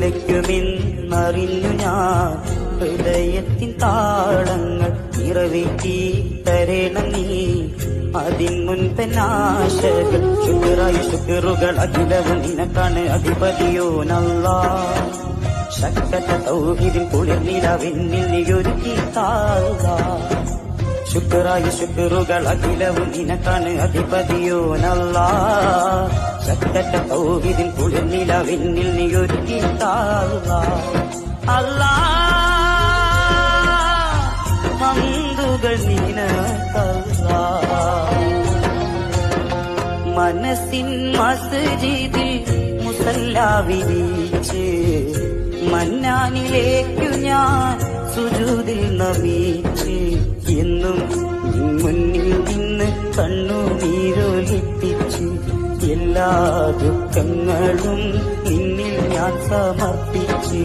നിലയ്ക്കുമെന്നറിഞ്ഞു ഞാൻ ഹൃദയത്തിൻ താളങ്ങൾ നിറവേറ്റി തരണം നീ അതിൻ മുൻപനാശകൾ ശുക്റായി ശുക്റുകൾ അഖിലവും നിനക്കാണ് അധിപതിയോ നല്ലാ ശക്കത്ത തൗഹീദിൻ കുളിർനിലവെന്നിൽ നീയൊരുക്കി താഴ്ക ശുക്റായി ശുക്റുകൾ അഖിലവും നിനക്കാണ് അധിപതിയോ നല്ലാ ശക്കത്ത തൗഹീദിൻ കുളിർനിലവെന്നിൽ നീയൊരുക്കി താഴ്ക അല്ലാ ഹംദുകൾ നിനക്കല്ലാ മനസ്സിൻ മസ്ജിദിൽ മുസല്ല വിരിച്ച് മന്നാനിലേക്കു ഞാൻ സുജൂദിൽ നമിച്ച് എന്നും മുന്നിൽ നിന്ന് കണ്ണുനീരൊലിപ്പിച്ച് എല്ലാ ദുഃഖങ്ങളും നിന്നിൽ ഞാൻ സമർപ്പിച്ച്